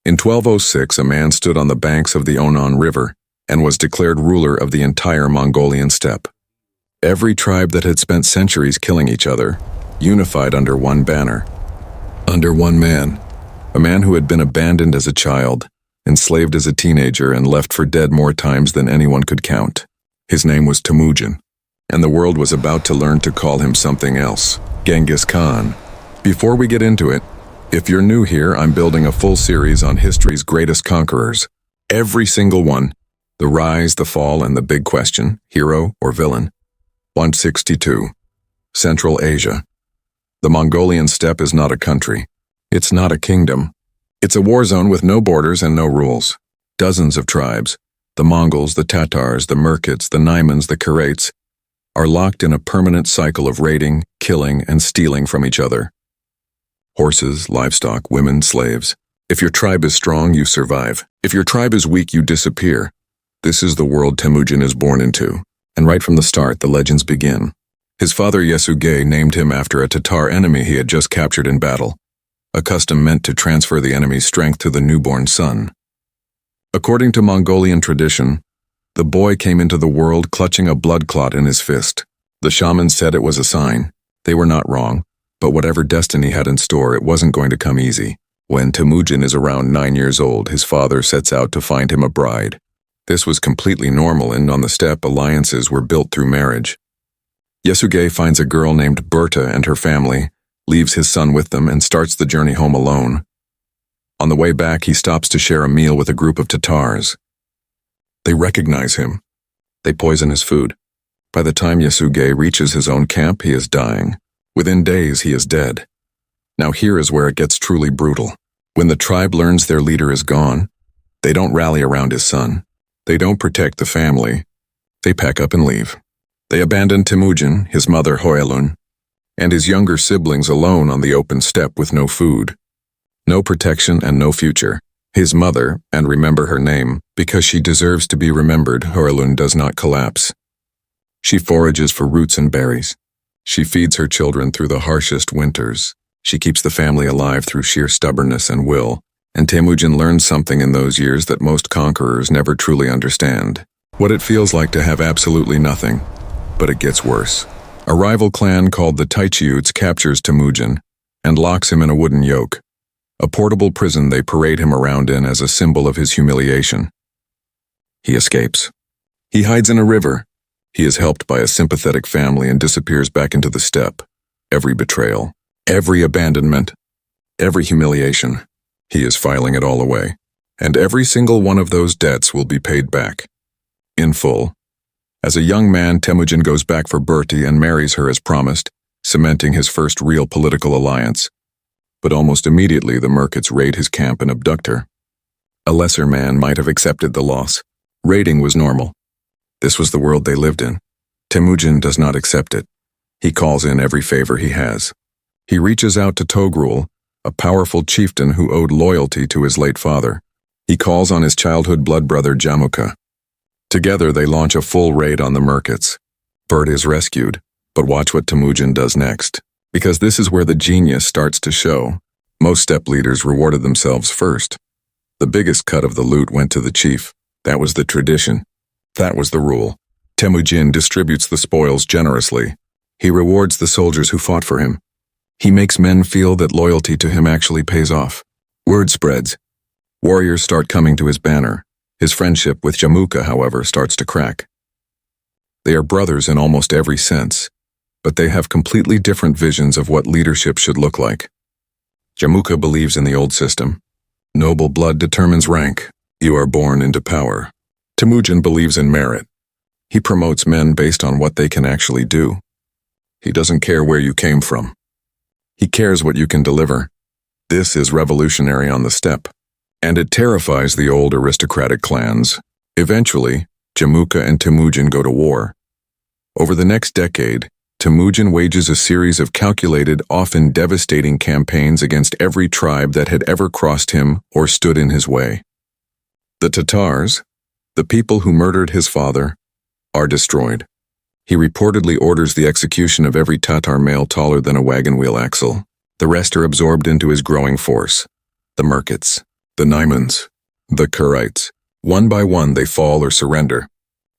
In 1206, a man stood on the banks of the Onon River and was declared ruler of the entire Mongolian steppe. Every tribe that had spent centuries killing each other, unified under one banner, under one man, a man who had been abandoned as a child, enslaved as a teenager, and left for dead more times than anyone could count. His name was Temujin, and the world was about to learn to call him something else, Genghis Khan. Before we get into it, if you're new here, I'm building a full series on history's greatest conquerors. Every single one. The rise, the fall, and the big question, hero or villain. 162. Central Asia. The Mongolian steppe is not a country. It's not a kingdom. It's a war zone with no borders and no rules. Dozens of tribes, the Mongols, the Tatars, the Merkits, the Naimans, the Karaits, are locked in a permanent cycle of raiding, killing, and stealing from each other. Horses, livestock, women, slaves. If your tribe is strong, you survive. If your tribe is weak, you disappear. This is the world Temujin is born into, and right from the start, the legends begin. His father Yesugei named him after a Tatar enemy he had just captured in battle, a custom meant to transfer the enemy's strength to the newborn son. According to Mongolian tradition, the boy came into the world clutching a blood clot in his fist. The shamans said it was a sign. They were not wrong, but whatever destiny had in store, it wasn't going to come easy. When Temujin is around 9 years old, his father sets out to find him a bride. This was completely normal, and on the steppe, alliances were built through marriage. Yesugei finds a girl named Berta and her family, leaves his son with them, and starts the journey home alone. On the way back, he stops to share a meal with a group of Tatars. They recognize him. They poison his food. By the time Yesugei reaches his own camp, he is dying. Within days, he is dead. Now here is where it gets truly brutal. When the tribe learns their leader is gone, they don't rally around his son. They don't protect the family. They pack up and leave. They abandon Temujin, his mother Hoyalun, and his younger siblings alone on the open steppe with no food, no protection, and no future. His mother, and remember her name, because she deserves to be remembered, Hoyalun, does not collapse. She forages for roots and berries. She feeds her children through the harshest winters. She keeps the family alive through sheer stubbornness and will. And Temujin learns something in those years that most conquerors never truly understand. What it feels like to have absolutely nothing. But it gets worse. A rival clan called the Taichiuts captures Temujin and locks him in a wooden yoke, a portable prison they parade him around in as a symbol of his humiliation. He escapes. He hides in a river. He is helped by a sympathetic family and disappears back into the steppe. Every betrayal, every abandonment, every humiliation, he is filing it all away. And every single one of those debts will be paid back. In full. As a young man, Temujin goes back for Berti and marries her as promised, cementing his first real political alliance. But almost immediately, the Merkits raid his camp and abduct her. A lesser man might have accepted the loss. Raiding was normal. This was the world they lived in. Temujin does not accept it. He calls in every favor he has. He reaches out to Togrul, a powerful chieftain who owed loyalty to his late father. He calls on his childhood blood brother Jamuka. Together they launch a full raid on the Merkits. Bert is rescued, but watch what Temujin does next. Because this is where the genius starts to show. Most steppe leaders rewarded themselves first. The biggest cut of the loot went to the chief. That was the tradition. That was the rule. Temujin distributes the spoils generously. He rewards the soldiers who fought for him. He makes men feel that loyalty to him actually pays off. Word spreads. Warriors start coming to his banner. His friendship with Jamuka, however, starts to crack. They are brothers in almost every sense, but they have completely different visions of what leadership should look like. Jamuka believes in the old system. Noble blood determines rank. You are born into power. Temujin believes in merit. He promotes men based on what they can actually do. He doesn't care where you came from. He cares what you can deliver. This is revolutionary on the steppe, and it terrifies the old aristocratic clans. Eventually, Jamuka and Temujin go to war. Over the next decade, Temujin wages a series of calculated, often devastating campaigns against every tribe that had ever crossed him or stood in his way. The Tatars, the people who murdered his father, are destroyed. He reportedly orders the execution of every Tatar male taller than a wagon wheel axle. The rest are absorbed into his growing force, the Merkits. the Naimans, the Kurites. One by one they fall or surrender.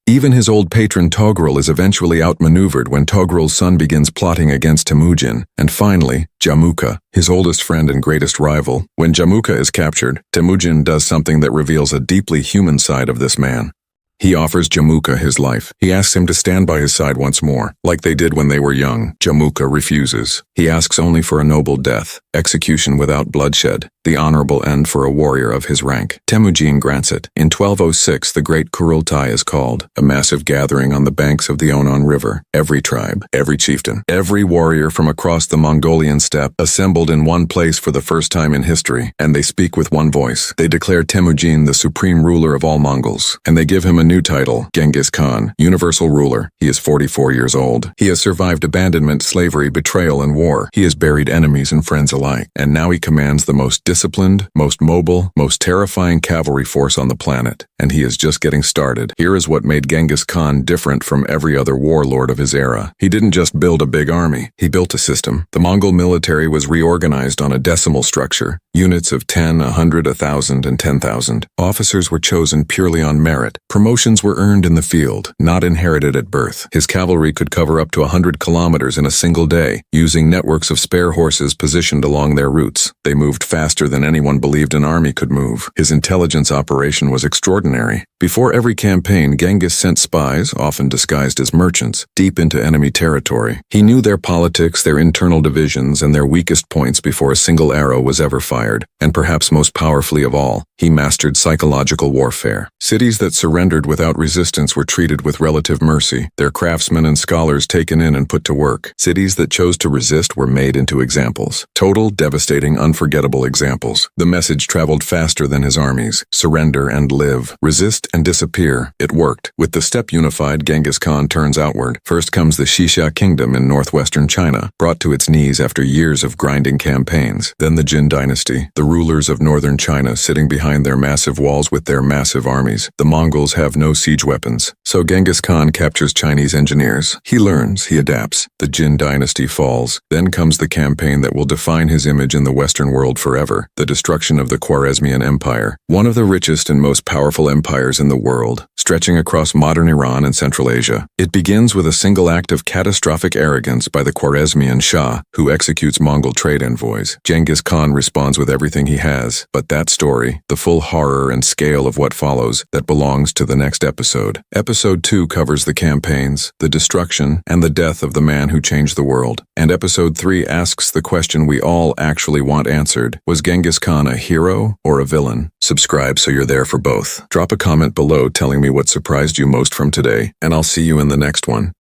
Even his old patron Togrul is eventually outmaneuvered when Togrul's son begins plotting against Temujin, and finally, Jamuka, his oldest friend and greatest rival. When Jamuka is captured, Temujin does something that reveals a deeply human side of this man. He offers Jamuka his life. He asks him to stand by his side once more, like they did when they were young. Jamuka refuses. He asks only for a noble death, execution without bloodshed, the honorable end for a warrior of his rank. Temujin grants it. In 1206, the Great Kurultai is called, a massive gathering on the banks of the Onon River. Every tribe, every chieftain, every warrior from across the Mongolian steppe assembled in one place for the first time in history, and they speak with one voice. They declare Temujin the supreme ruler of all Mongols, and they give him a new title, Genghis Khan, universal ruler. He is 44 years old. He has survived abandonment, slavery, betrayal, and war. He has buried enemies and friends alike, and now he commands the most disciplined, most mobile, most terrifying cavalry force on the planet, and he is just getting started. Here is what made Genghis Khan different from every other warlord of his era. He didn't just build a big army, he built a system. The Mongol military was reorganized on a decimal structure, units of 10, 100, 1,000, and 10,000. Officers were chosen purely on merit. Promotions were earned in the field, not inherited at birth. His cavalry could cover up to 100 kilometers in a single day, using networks of spare horses positioned along their routes. They moved faster than anyone believed an army could move. His intelligence operation was extraordinary. Before every campaign, Genghis sent spies, often disguised as merchants, deep into enemy territory. He knew their politics, their internal divisions, and their weakest points before a single arrow was ever fired. And perhaps most powerfully of all, he mastered psychological warfare. Cities that surrendered without resistance were treated with relative mercy, their craftsmen and scholars taken in and put to work. Cities that chose to resist were made into examples. Total, devastating, unforgettable examples. The message traveled faster than his armies. Surrender and live. Resist and disappear. It worked. With the steppe unified, Genghis Khan turns outward. First comes the Xisha kingdom in northwestern China, brought to its knees after years of grinding campaigns. Then the Jin dynasty, the rulers of northern China sitting behind their massive walls with their massive armies. The Mongols have no siege weapons, so Genghis Khan captures Chinese engineers. He learns, he adapts. The Jin dynasty falls. Then comes the campaign that will define his image in the Western world forever, the destruction of the Khwarezmian Empire, one of the richest and most powerful empires in the world, stretching across modern Iran and Central Asia. It begins with a single act of catastrophic arrogance by the Khwarezmian Shah, who executes Mongol trade envoys. Genghis Khan responds with everything he has, but that story, the full horror and scale of what follows, that belongs to the next episode. Episode 2 covers the campaigns, the destruction, and the death of the man who changed the world. And Episode 3 asks the question we all actually want answered. Was Genghis Khan a hero or a villain? Subscribe so you're there for both. Drop a comment below telling me what surprised you most from today, and I'll see you in the next one.